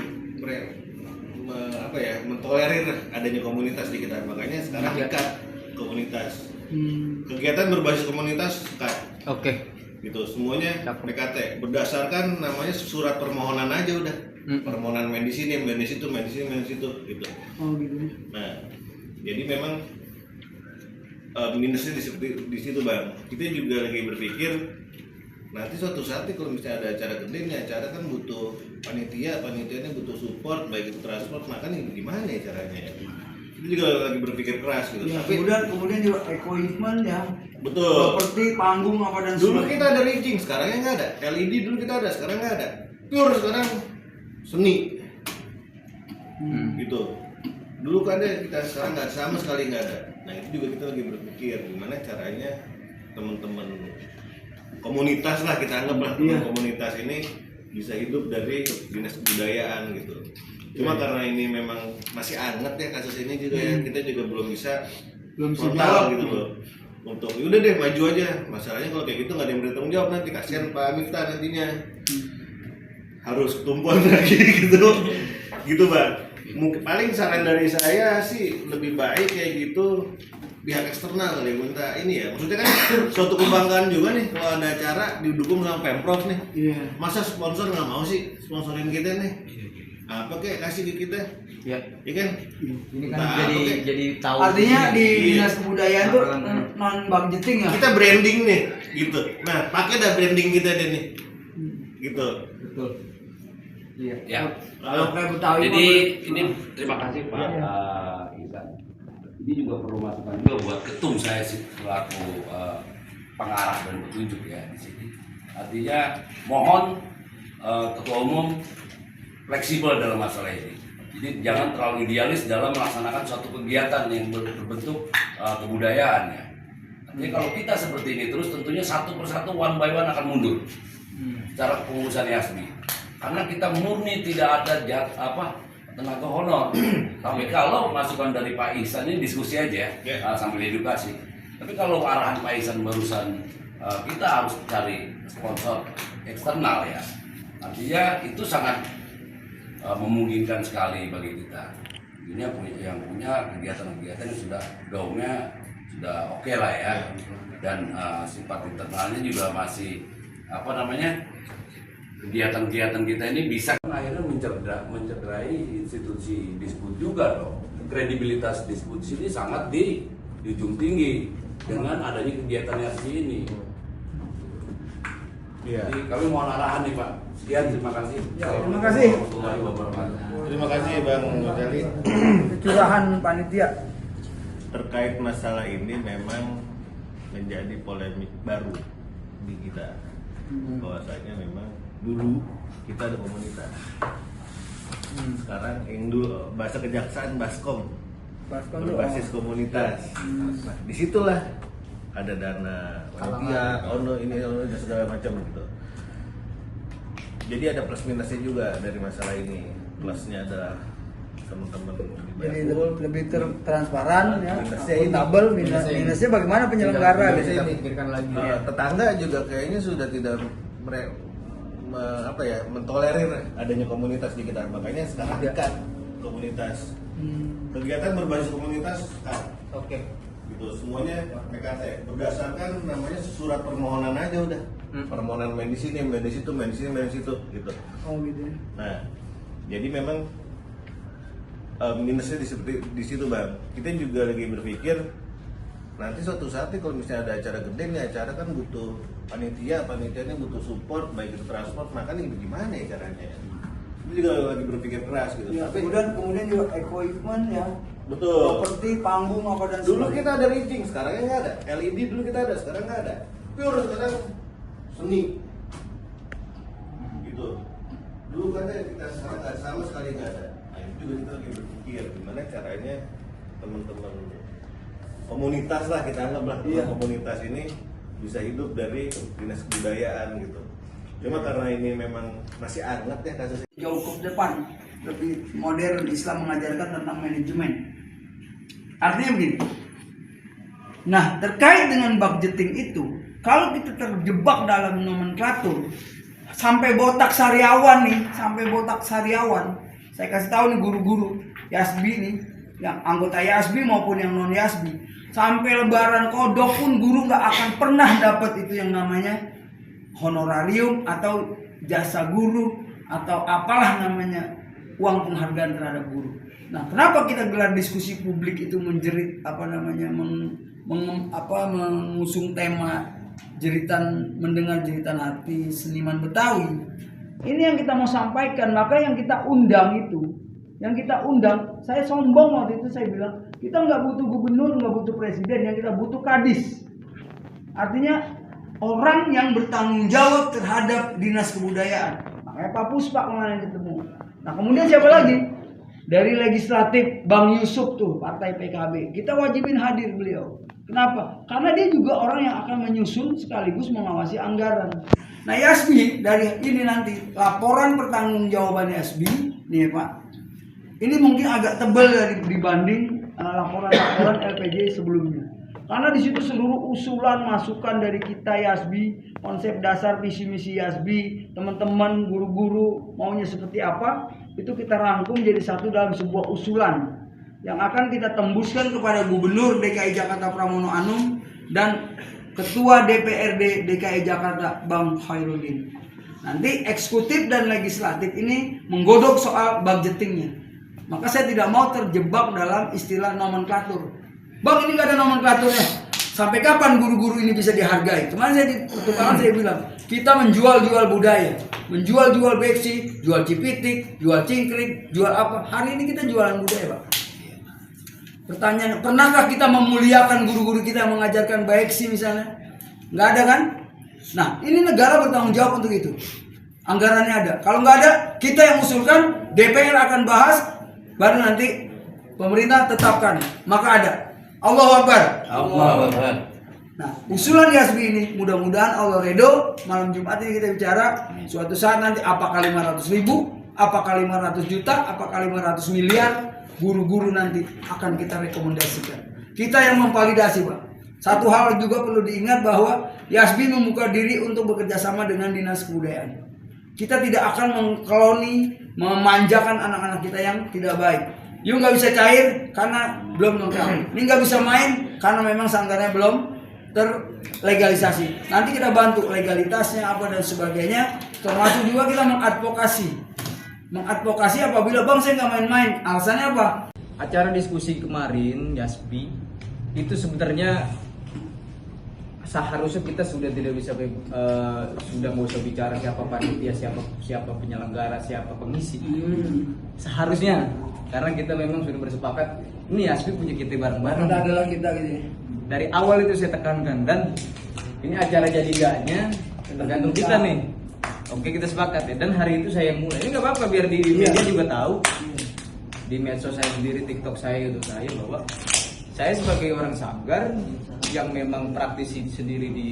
mentolerir adanya komunitas di kita, makanya sekarang ikat komunitas. Kegiatan berbasis komunitas ikat. Oke. Gitu semuanya PKT berdasarkan namanya surat permohonan aja udah. Permohonan main di sini, main di situ, main di sini, main di situ gitu. Oh gitu. Nah, jadi memang minusnya di situ Bang. Kita juga lagi berpikir nanti suatu saat kalau misalnya ada acara gede nih, acara kan butuh panitianya butuh support baik itu transport, makanya gimana ya caranya ya? Kita juga lagi berpikir keras gitu. Ya, Tapi kemudian juga equipment ya. betul. Seperti panggung apa dan Dulu sebagainya. kita ada rigging, sekarangnya nggak ada. LED dulu kita ada, sekarang nggak ada. Pure sekarang seni. Gitu. Dulu kan ada, kita sekarang nggak sama sekali nggak ada. Nah itu juga kita lagi berpikir gimana caranya teman-teman komunitas lah kita anggap lah komunitas ini bisa hidup dari dinas kebudayaan gitu. Cuma karena ini memang masih anget ya kasus ini juga ya, kita juga belum bisa total gitu loh. Untuk udah deh maju aja. Masalahnya kalau kayak gitu nggak ada yang bertanggung jawab nanti, kasihan Pak Miftah nantinya harus ketumpuan lagi gitu Bang. Mungkin paling saran dari saya sih lebih baik kayak gitu pihak eksternal kali minta ini ya. Maksudnya kan suatu kebanggaan juga nih kalau ada acara didukung sama Pemprov nih. Masa sponsor nggak mau sih sponsorin kita nih? Apa kayak kasih ke kita? Iya kan? Ini kan jadi tahu. Artinya di dinas kebudayaan tuh non budgeting ya. Kita branding nih gitu. Nah, pakai dah branding kita deh nih. Gitu. Betul. Iya. Ya. Kalau kayak Betawi. Jadi ini terima kasih Pak Isan. Ini juga perlu masukan juga buat ketum saya sih selaku pengarah dan petunjuk ya di sini. Artinya mohon ketua umum fleksibel dalam masalah ini. Jadi jangan terlalu idealis dalam melaksanakan suatu kegiatan yang berbentuk kebudayaan ya. Jadi kalau kita seperti ini terus tentunya satu persatu one by one akan mundur secara kepengurusan YASBI. Karena kita murni tidak ada tenaga honor. Tapi kalau masukan dari Pak Ihsan ini diskusi aja sambil edukasi. Tapi kalau arahan Pak Ihsan barusan kita harus cari sponsor eksternal ya. Artinya itu sangat memungkinkan sekali bagi kita. Ini yang punya kegiatan-kegiatan yang sudah gaungnya sudah oke lah ya, dan sifat internalnya juga masih kegiatan-kegiatan kita ini bisa akhirnya mencederai institusi disput juga dong. Kredibilitas disput ini sangat dijunjung tinggi dengan adanya kegiatan YASBI ini. Jadi kami mohon arahan nih Pak. Sekian, terima kasih. Terima kasih. Terima kasih Bang Nurjali. Curahan panitia Terkait masalah ini memang menjadi polemik baru di kita. Bahwasanya memang dulu kita ada komunitas. Sekarang yang dulu bahasa kejaksaan Baskom berbasis komunitas. Nah, disitulah ada dana panitia, ini dan segala macam gitu. Jadi ada plus minusnya juga dari masalah ini. Plusnya adalah teman-teman jadi lebih transparan ya, Minusnya ini. akuntabel. Minusnya bagaimana penyelenggara gitu. Kita pikirkan lagi. Tetangga juga kayaknya sudah tidak mentolerir adanya komunitas di kita. Makanya sekarang dekat komunitas. Kegiatan berbasis komunitas Oke. gitu semuanya PKT berdasarkan namanya surat permohonan aja udah. Permohonan main di sini, main di situ, main di sini, main di situ gitu. Oh gitu. Nah, jadi memang minusnya di situ Bang. Kita juga lagi berpikir nanti suatu saat kalau misalnya ada acara gede nih, acara kan butuh panitianya butuh support baik itu transport, makanya gimana ya caranya? Kita juga lagi berpikir keras gitu. Ya, Tapi kemudian juga equipment ya. betul. Seperti panggung apa dan Dulu sebagainya. kita ada rigging, sekarang nggak ada. LED dulu kita ada, sekarang nggak ada. Pure sekarang seni. Gitu. Dulu kan kita sekarang nggak sama sekali nggak ada. Nah, itu juga kita lagi berpikir gimana caranya teman-teman komunitas lah kita anggaplah komunitas ini bisa hidup dari dinas kebudayaan gitu. Cuma karena ini memang masih hangat ya kasusnya. Jauh ke depan, lebih modern. Islam mengajarkan tentang manajemen. Artinya begini. Nah, terkait dengan budgeting itu, kalau kita terjebak dalam nomenklatur, sampai botak sariawan nih, saya kasih tahu nih guru-guru YASBI nih, yang anggota YASBI maupun yang non YASBI, sampai lebaran kodok pun guru nggak akan pernah dapat itu yang namanya honorarium atau jasa guru atau apalah namanya uang penghargaan terhadap guru. Nah, kenapa kita gelar diskusi publik itu menjerit mengusung tema mendengar jeritan hati seniman Betawi. Ini yang kita mau sampaikan, maka yang kita undang, saya sombong waktu itu, saya bilang kita nggak butuh gubernur, nggak butuh presiden, yang kita butuh kadis. Artinya orang yang bertanggung jawab terhadap dinas kebudayaan. Makanya Pak Puspa kemarin ketemu. Nah, kemudian siapa lagi? Dari legislatif Bang Yusuf tuh, partai PKB. Kita wajibin hadir beliau. Kenapa? Karena dia juga orang yang akan menyusun sekaligus mengawasi anggaran. Nah, YASBI dari ini nanti laporan pertanggungjawaban YASBI nih Pak. Ini mungkin agak tebal dibanding laporan-laporan LPJ sebelumnya. Karena di situ seluruh usulan masukan dari kita YASBI, konsep dasar visi misi YASBI, teman-teman guru-guru maunya seperti apa, itu kita rangkum jadi satu dalam sebuah usulan yang akan kita tembuskan kepada Gubernur DKI Jakarta Pramono Anung dan Ketua DPRD DKI Jakarta Bang Khairuddin. Nanti eksekutif dan legislatif ini menggodok soal budgetingnya. Maka saya tidak mau terjebak dalam istilah nomenklatur. Bang, ini gak ada nomenklaturnya. Sampai kapan guru-guru ini bisa dihargai? Kemarin saya di pertemuan saya bilang, kita menjual-jual budaya, menjual-jual beksi, jual cipitik, jual cingkrik, jual apa? Hari ini kita jualan budaya, Pak. Pertanyaan, pernahkah kita memuliakan guru-guru kita yang mengajarkan beksi misalnya? Nggak ada kan? Nah, ini negara bertanggung jawab untuk itu. Anggarannya ada. Kalau nggak ada, kita yang usulkan, DPR akan bahas, baru nanti pemerintah tetapkan, maka ada. Allahu Akbar. Allah Akbar. Nah, usulan Yasbi ini mudah-mudahan Allah redho. Malam Jumat ini kita bicara suatu saat nanti apakah 500.000, apakah 500 juta, apakah 500 miliar, guru-guru nanti akan kita rekomendasikan. Kita yang memvalidasi, Pak. Satu hal juga perlu diingat bahwa Yasbi membuka diri untuk bekerja sama dengan Dinas Kebudayaan. Kita tidak akan mengkloni, memanjakan anak-anak kita yang tidak baik. You nggak bisa cair karena belum lengkap. Ini nggak bisa main karena memang sanggarnya belum terlegalisasi. Nanti kita bantu legalitasnya apa dan sebagainya. Termasuk juga kita mengadvokasi apabila bang saya nggak main-main. Alasannya apa? Acara diskusi kemarin Yasbi itu sebenarnya seharusnya kita sudah tidak bisa sudah nggak usah bicara siapa panitia, siapa penyelenggara, siapa pengisi. Seharusnya karena kita memang sudah bersepakat ini Yasbi punya kita bareng-bareng. Adalah kita gitu. Dari awal itu saya tekankan dan ini acara jadi gaknya tergantung kita nih. Oke kita sepakat ya. Dan hari itu saya mulai. Ini nggak apa-apa biar di media juga tahu. Di medsos saya sendiri, TikTok saya, YouTube saya bahwa saya sebagai orang Sanggar yang memang praktisi sendiri di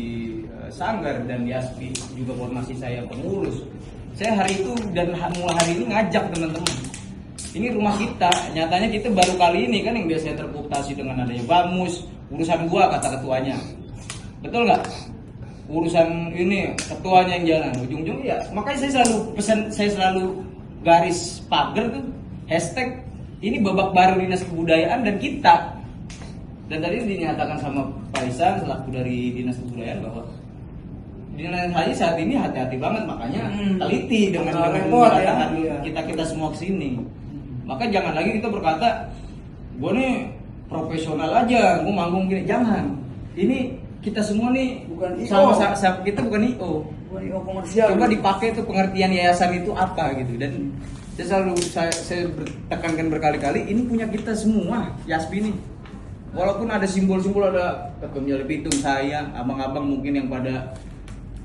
Sanggar dan Yasbi juga formasi saya pengurus. Saya hari itu dan mulai hari ini ngajak teman-teman. Ini rumah kita, nyatanya kita baru kali ini kan yang biasanya terkooptasi dengan adanya Bamus, urusan gua kata ketuanya. Betul nggak? Urusan ini ketuanya yang jalan, ujung-ujung ya. Makanya saya selalu pesan, saya selalu garis pagar tuh hashtag ini babak baru Dinas Kebudayaan dan kita. Dan tadi dinyatakan sama Pak Isan selaku dari Dinas Kebudayaan bahwa Dinas Haji saat ini hati-hati banget, makanya teliti dengan kedatangan kita semua kesini. Maka jangan lagi kita berkata, gue nih profesional aja, gue manggung gini. Jangan. Ini kita semua nih Bukan IO. sama kita bukan IO. Bukan IO komersial. Coba dipakai tuh pengertian yayasan itu apa gitu. Dan saya tekankan berkali-kali, ini punya kita semua, Yasbi ini. Walaupun ada simbol-simbol, ada ketum Jali Pitung, saya, abang-abang mungkin yang pada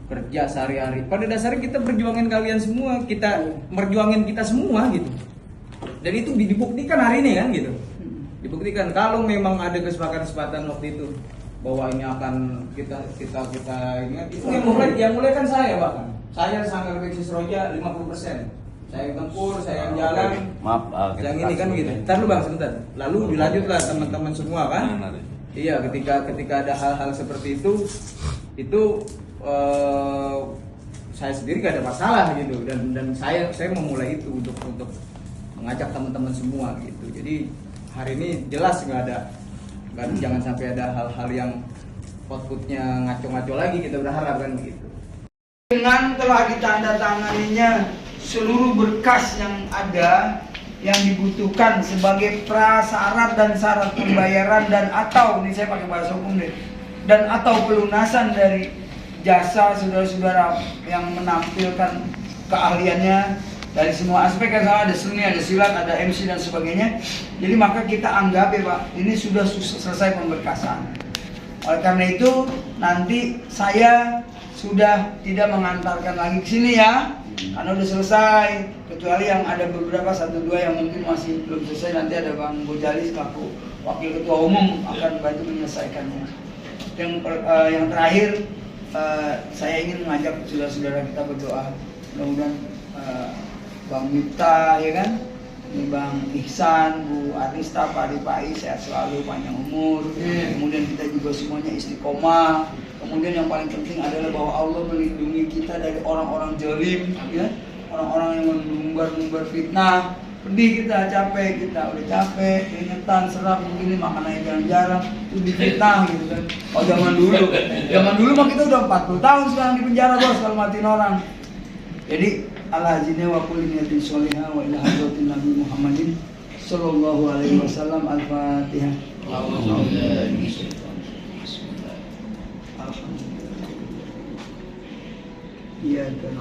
kerja sehari-hari. Pada dasarnya kita perjuangin kalian semua, kita merjuangin kita semua gitu. Dan itu dibuktikan hari ini kan gitu. Dibuktikan kalau memang ada kesepakatan waktu itu bahwa ini akan kita ingat. Itu yang mulai kan saya bahkan. Saya Sanggar Beksis Roja 50%. Saya tempur, saya yang jalan. Maaf, Yang ini kan gitu. Ntar lu bang sebentar. Lalu dilanjutlah teman-teman semua kan. Iya, ketika ada hal-hal seperti itu saya sendiri gak ada masalah gitu. Dan saya memulai itu untuk mengajak teman-teman semua gitu. Jadi hari ini jelas jangan sampai ada hal-hal yang outputnya ngaco-ngaco lagi, kita berharap kan gitu. Dengan telah ditandatanganinya seluruh berkas yang ada yang dibutuhkan sebagai prasyarat dan syarat pembayaran dan atau ini saya pakai bahasa umum deh, dan atau pelunasan dari jasa saudara-saudara yang menampilkan keahliannya dari semua aspek, kan ada seni, ada silat, ada MC dan sebagainya. Jadi maka kita anggap ya Pak, ini sudah selesai pemberkasan. Oleh karena itu nanti saya sudah tidak mengantarkan lagi ke sini ya, karena udah selesai. Kecuali yang ada beberapa 1-2 yang mungkin masih belum selesai, nanti ada Bang Bojali selaku Wakil Ketua Umum akan bantu menyelesaikannya. Yang terakhir saya ingin mengajak saudara-saudara kita berdoa, mudah-mudahan Bang Miftah ya kan, ini Bang Ihsan, Bu Arista, Pak Ripai sehat selalu, panjang umur. Kemudian kita juga semuanya istiqomah. Kemudian yang paling penting adalah bahwa Allah melindungi kita dari orang-orang zalim, ya, orang-orang yang mengumbar fitnah. Pedih kita, capek, kita udah capek, keringetan, serap, begini, makanannya jarang-jarang, itu difitnah gitu kan. Oh zaman dulu mah kita udah 40 tahun sekarang di penjara bos kalau matiin orang. Jadi al-hazina wa kulli niyatin sholihah wa ila hadratin Nabi Muhammadin sallallahu alaihi wasallam. Al-Fatihah. Iya kan.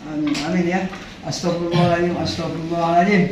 Amin amin ya. Astagfirullahaladzim, astagfirullahaladzim.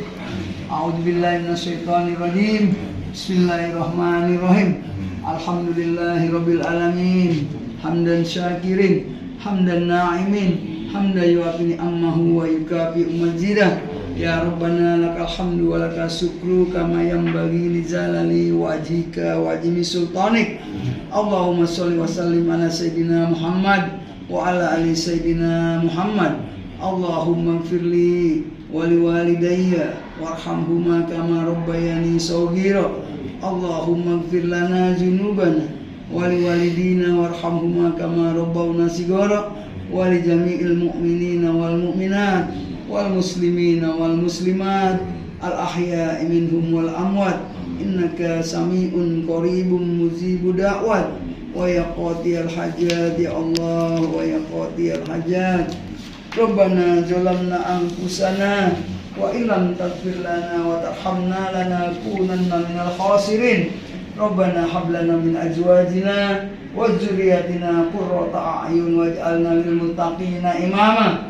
A'udzubillahi minasyaitonirrajim. Bismillahirrahmanirrahim. Alhamdulillahirabbil alamin. Hamdan syakirin, hamdan na'imin, hamdan yu'afini ammahu wa yukafi umajidah. Ya Rabbana lakal hamdu wa lakal syukru kama yanbaghi li zalali wajhika wa ajmi sultanik. Allahumma sholli wa sallim ala sayyidina Muhammad wa ala ali sayyidina Muhammad. Allahumma ighfirli wa liwalidayya warhamhuma kama rabbayani shaghira. Allahumma ighfir lana dzunubana wa liwalidina warhamhuma kama rabbawna shighara wa li jami'il mu'minina wal mu'minat wal muslimina wal muslimat al ahya'i minhum wal amwat innaka sami'un qaribun mujibu da'wat wa ya qadiyal hajat ya Allah wa ya qadiyal hajat. Rabbana zalamna anfusana wa illam taghfir lana wa tarhamna lanakunanna minal khasirin. Rabbana hab lana min azwajina wa dzurriyyatina qurrata a'yun waj'alna lil muttaqina imama.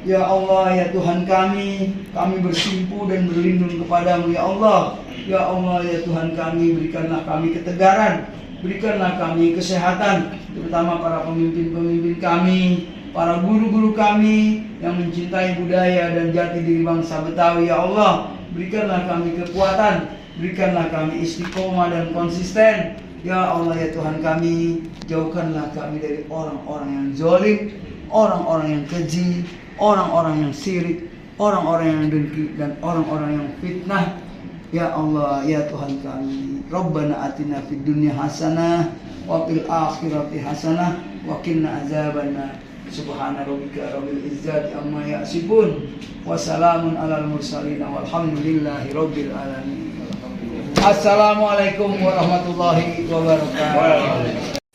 Ya Allah, ya Tuhan kami bersimpu dan berlindung kepadamu ya Allah. Ya Allah, ya Tuhan kami, berikanlah kami ketegaran, berikanlah kami kesehatan, terutama para pemimpin-pemimpin kami, para guru-guru kami yang mencintai budaya dan jati diri bangsa Betawi ya Allah. Berikanlah kami kekuatan, berikanlah kami istiqomah dan konsisten. Ya Allah, ya Tuhan kami, jauhkanlah kami dari orang-orang yang zalim, orang-orang yang keji, orang-orang yang syirik, orang-orang yang dengki, dan orang-orang yang fitnah. Ya Allah, ya Tuhan kami, Rabbana atina fid dunya hasanah wa fil akhirati hasanah wa qina azabannar. Subhana rabbika rabbil izzati amma yasifun wa salamun alal mursalin walhamdulillahi rabbil alamin. Assalamualaikum warahmatullahi wabarakatuh.